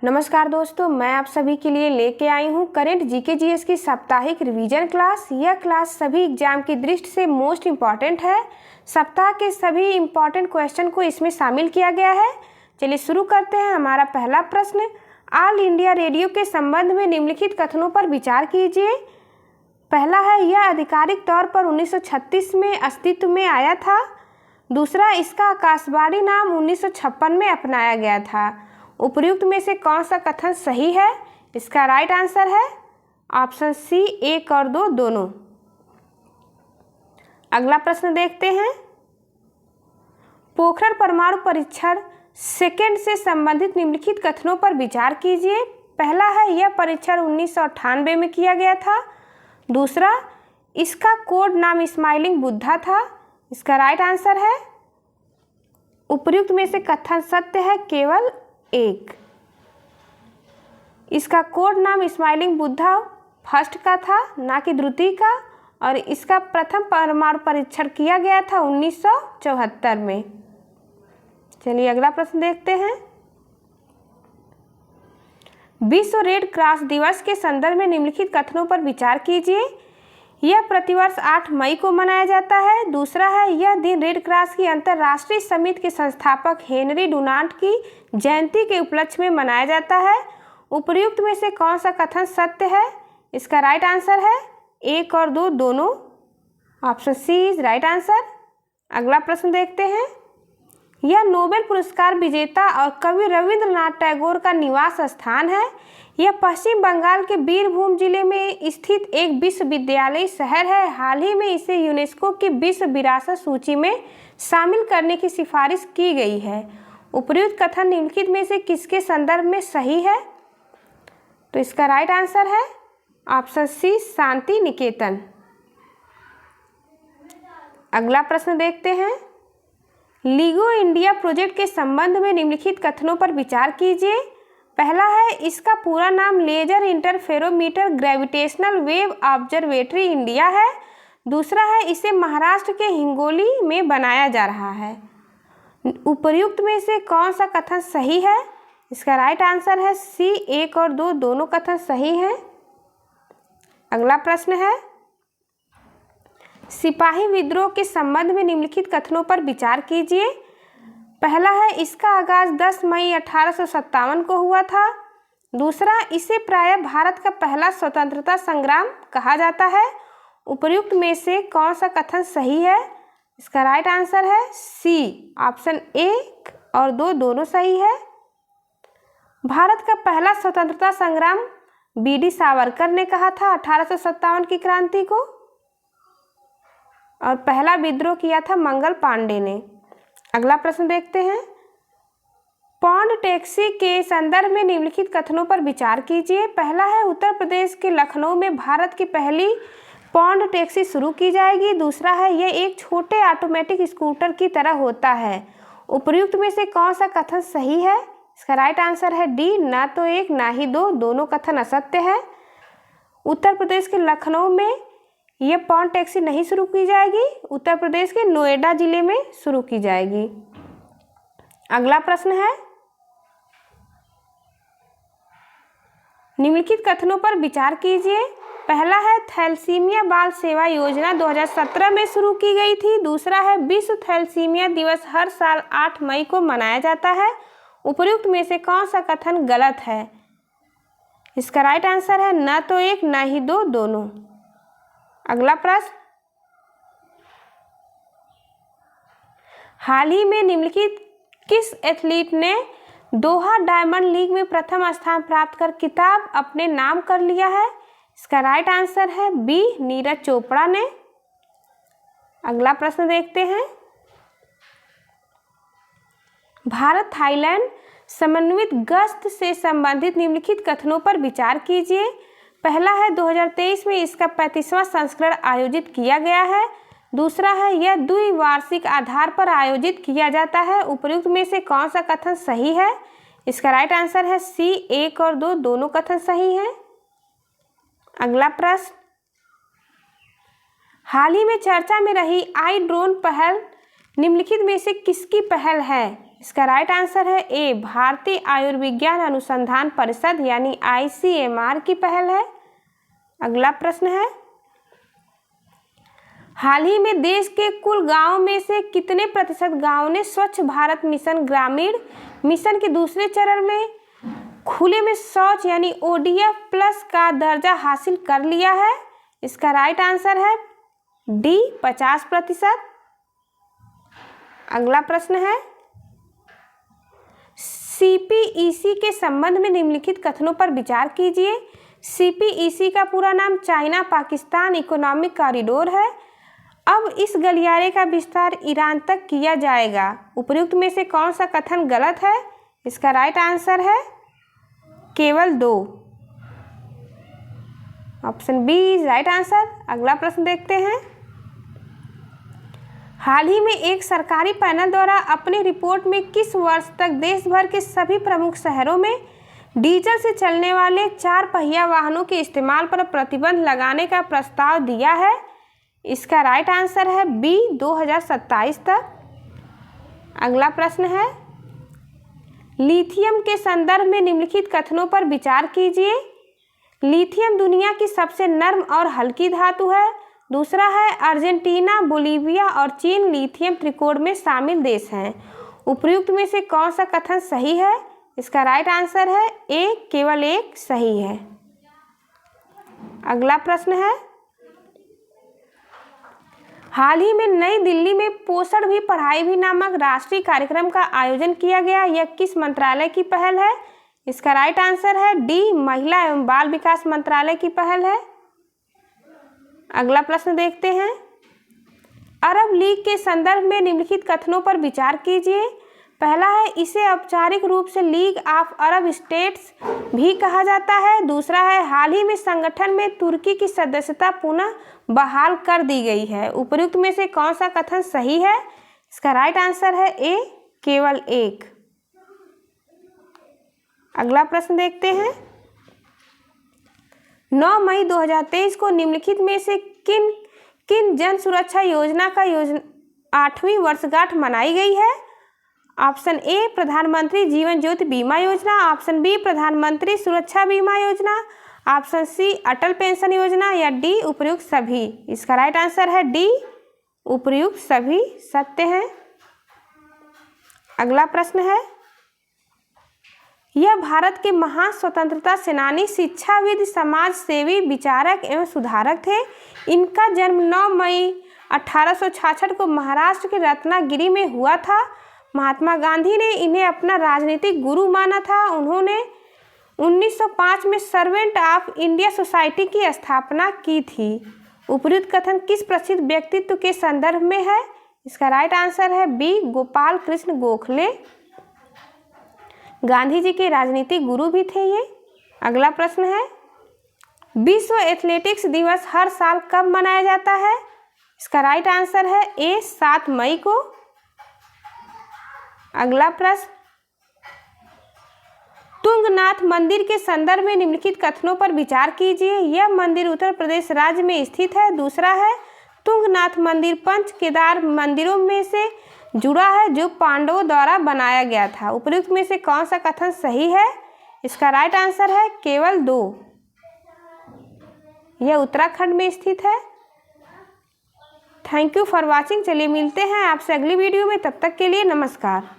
नमस्कार दोस्तों, मैं आप सभी के लिए लेके आई हूँ करेंट जीके जीएस की साप्ताहिक रिवीजन क्लास। यह क्लास सभी एग्जाम की दृष्टि से मोस्ट इम्पॉर्टेंट है। सप्ताह के सभी इम्पॉर्टेंट क्वेश्चन को इसमें शामिल किया गया है। चलिए शुरू करते हैं। हमारा पहला प्रश्न, ऑल इंडिया रेडियो के संबंध में निम्नलिखित कथनों पर विचार कीजिए। पहला है, यह आधिकारिक तौर पर 1936 में अस्तित्व में आया था। दूसरा, इसका आकाशवाणी नाम 1956 में अपनाया गया था। उपर्युक्त में से कौन सा कथन सही है? इसका राइट आंसर है ऑप्शन सी, 1 और 2 दोनों। अगला प्रश्न देखते हैं। पोखरण परमाणु परीक्षण सेकेंड से संबंधित निम्नलिखित कथनों पर विचार कीजिए। पहला है, यह परीक्षण 1998 में किया गया था। दूसरा, इसका कोड नाम स्माइलिंग बुद्धा था। इसका राइट आंसर है उपर्युक्त में से कथन सत्य है केवल एक। इसका कोड नाम स्माइलिंग बुद्धा फर्स्ट का था, ना कि द्वितीय का, और इसका प्रथम परमाणु परीक्षण किया गया था 1974 में। चलिए अगला प्रश्न देखते हैं। विश्व रेड क्रॉस दिवस के संदर्भ में निम्नलिखित कथनों पर विचार कीजिए। यह प्रतिवर्ष 8 मई को मनाया जाता है। दूसरा है, यह दिन रेड क्रॉस की अंतर्राष्ट्रीय समिति के संस्थापक हेनरी डुनांट की जयंती के उपलक्ष्य में मनाया जाता है। उपर्युक्त में से कौन सा कथन सत्य है? इसका राइट आंसर है 1 और 2 दोनों। Option C is right answer. अगला प्रश्न देखते हैं। यह नोबेल पुरस्कार विजेता और कवि रविंद्रनाथ टैगोर का निवास स्थान है। यह पश्चिम बंगाल के बीरभूम जिले में स्थित एक विश्वविद्यालय शहर है। हाल ही में इसे यूनेस्को की विश्व विरासत सूची में शामिल करने की सिफारिश की गई है। उपर्युक्त कथन निम्नलिखित में से किसके संदर्भ में सही है? तो इसका राइट आंसर है ऑप्शन सी, शांति निकेतन। अगला प्रश्न देखते हैं। लीगो इंडिया प्रोजेक्ट के संबंध में निम्नलिखित कथनों पर विचार कीजिए। पहला है, इसका पूरा नाम laser interferometer gravitational wave observatory India है। दूसरा है, इसे महाराष्ट्र के हिंगोली में बनाया जा रहा है। उपर्युक्त में से कौन सा कथन सही है? इसका राइट आंसर है सी, 1 और 2 दोनों कथन सही हैं। अगला प्रश्न है, सिपाही विद्रोह के संबंध में निम्नलिखित कथनों पर विचार कीजिए। पहला है, इसका आगाज 10 मई 1857 को हुआ था। दूसरा, इसे प्रायः भारत का पहला स्वतंत्रता संग्राम कहा जाता है। उपर्युक्त में से कौन सा कथन सही है? इसका राइट आंसर है सी, ऑप्शन 1 और 2 दोनों सही है। भारत का पहला स्वतंत्रता संग्राम बीडी सावरकर ने कहा था 1857 की क्रांति को, और पहला विद्रोह किया था मंगल पांडे ने। अगला प्रश्न देखते हैं। पौंड टैक्सी के संदर्भ में निम्नलिखित कथनों पर विचार कीजिए। पहला है, उत्तर प्रदेश के लखनऊ में भारत की पहली पौंड टैक्सी शुरू की जाएगी। दूसरा है, यह एक छोटे ऑटोमेटिक स्कूटर की तरह होता है। उपर्युक्त में से कौन सा कथन सही है? इसका राइट आंसर है डी, ना तो 1 ना ही 2 दोनों कथन असत्य है। उत्तर प्रदेश के लखनऊ में यह पौंड टैक्सी नहीं शुरू की जाएगी, उत्तर प्रदेश के नोएडा जिले में शुरू की जाएगी। अगला प्रश्न है, निम्नलिखित कथनों पर विचार कीजिए। पहला है, थैलेसीमिया बाल सेवा योजना 2017 में शुरू की गई थी। दूसरा है, विश्व थैलेसीमिया दिवस हर साल 8 मई को मनाया जाता है। उपर्युक्त में से कौन सा कथन गलत है? इसका राइट आंसर है न तो 1 न ही 2 दोनों। अगला प्रश्न, हाल ही में निम्नलिखित किस एथलीट ने दोहा डायमंड लीग में प्रथम स्थान प्राप्त कर खिताब अपने नाम कर लिया है? इसका राइट आंसर है बी, नीरज चोपड़ा ने। अगला प्रश्न देखते हैं। भारत थाईलैंड समन्वित गश्त से संबंधित निम्नलिखित कथनों पर विचार कीजिए। पहला है, 2023 में इसका 35वां संस्करण आयोजित किया गया है। दूसरा है, यह द्विवार्षिक आधार पर आयोजित किया जाता है। उपर्युक्त में से कौन सा कथन सही है? इसका राइट आंसर है सी, 1 और 2 दोनों कथन सही हैं। अगला प्रश्न, हाल ही में चर्चा में रही आई ड्रोन पहल निम्नलिखित में से किसकी पहल है? इसका राइट आंसर है ए, भारतीय आयुर्विज्ञान अनुसंधान परिषद यानी ICMR की पहल है। अगला प्रश्न है, हाल ही में देश के कुल गांवों में से कितने प्रतिशत गांवों ने स्वच्छ भारत मिशन ग्रामीण मिशन के दूसरे चरण में खुले में शौच यानी ODF+ का दर्जा हासिल कर लिया है? इसका राइट आंसर है डी, 50%। अगला प्रश्न है, CPEC के संबंध में निम्नलिखित कथनों पर विचार कीजिए। CPEC का पूरा नाम चाइना पाकिस्तान इकोनॉमिक कॉरिडोर है। अब इस गलियारे का विस्तार ईरान तक किया जाएगा। उपर्युक्त में से कौन सा कथन गलत है? इसका राइट आंसर है केवल 2, option B is right answer. अगला प्रश्न देखते हैं, हाल ही में एक सरकारी पैनल द्वारा अपनी रिपोर्ट में किस वर्ष तक देश भर के सभी प्रमुख शहरों में डीजल से चलने वाले 4 पहिया वाहनों के इस्तेमाल पर प्रतिबंध लगाने का प्रस्ताव दिया है? इसका राइट आंसर है बी, 2027 तक। अगला प्रश्न है, लिथियम के संदर्भ में निम्नलिखित कथनों पर विचार कीजिए। लिथियम दुनिया की सबसे नर्म और हल्की धातु है। दूसरा है, अर्जेंटीना, बोलीविया और चीन लिथियम त्रिकोण में शामिल देश हैं। उपर्युक्त में से कौन सा कथन सही है? इसका राइट आंसर है ए, केवल एक सही है। अगला प्रश्न है, हाल ही में नई दिल्ली में पोषण भी पढ़ाई भी नामक राष्ट्रीय कार्यक्रम का आयोजन किया गया। यह किस मंत्रालय की पहल है? इसका राइट आंसर है डी, महिला एवं बाल विकास मंत्रालय की पहल है। अगला प्रश्न देखते हैं, अरब लीग के संदर्भ में निम्नलिखित कथनों पर विचार कीजिए। पहला है, इसे औपचारिक रूप से लीग ऑफ अरब स्टेट्स भी कहा जाता है। दूसरा है, हाल ही में संगठन में तुर्की की सदस्यता पुनः बहाल कर दी गई है। उपर्युक्त में से कौन सा कथन सही है? इसका राइट आंसर है ए, केवल एक। अगला प्रश्न देखते हैं, 9 मई 2023 को निम्नलिखित में से किन किन जन सुरक्षा योजना का 8वीं वर्षगांठ मनाई गई है? ऑप्शन ए, प्रधानमंत्री जीवन ज्योति बीमा योजना। ऑप्शन बी, प्रधानमंत्री सुरक्षा बीमा योजना। ऑप्शन सी, अटल पेंशन योजना। या डी, उपर्युक्त सभी। इसका राइट आंसर है डी, उपर्युक्त सभी सत्य हैं। अगला प्रश्न है, यह भारत के महान स्वतंत्रता सेनानी, शिक्षाविद, समाज सेवी, विचारक एवं सुधारक थे। इनका जन्म 9 मई 1866 को महाराष्ट्र के रत्नागिरी में हुआ था। महात्मा गांधी ने इन्हें अपना राजनीतिक गुरु माना था। उन्होंने 1905 में सर्वेंट ऑफ इंडिया सोसाइटी की स्थापना की थी। उपर्युक्त कथन किस प्रसिद्ध व्यक्तित्व के संदर्भ में है? इसका राइट आंसर है बी, गोपाल कृष्ण गोखले। गांधी जी के राजनीतिक गुरु भी थे ये। अगला प्रश्न है, विश्व एथलेटिक्स दिवस हर साल कब मनाया जाता है? इसका राइट आंसर है ए, 7 मई को। अगला प्रश्न, तुंगनाथ मंदिर के संदर्भ में निम्नलिखित कथनों पर विचार कीजिए। यह मंदिर उत्तर प्रदेश राज्य में स्थित है। दूसरा है, तुंगनाथ मंदिर पंच केदार मंदिरों में से जुड़ा है जो पांडवों द्वारा बनाया गया था। उपर्युक्त में से कौन सा कथन सही है? इसका राइट आंसर है केवल 2, यह उत्तराखंड में स्थित है। Thank you for watching. चलिए मिलते हैं आपसे अगली वीडियो में, तब तक के लिए नमस्कार।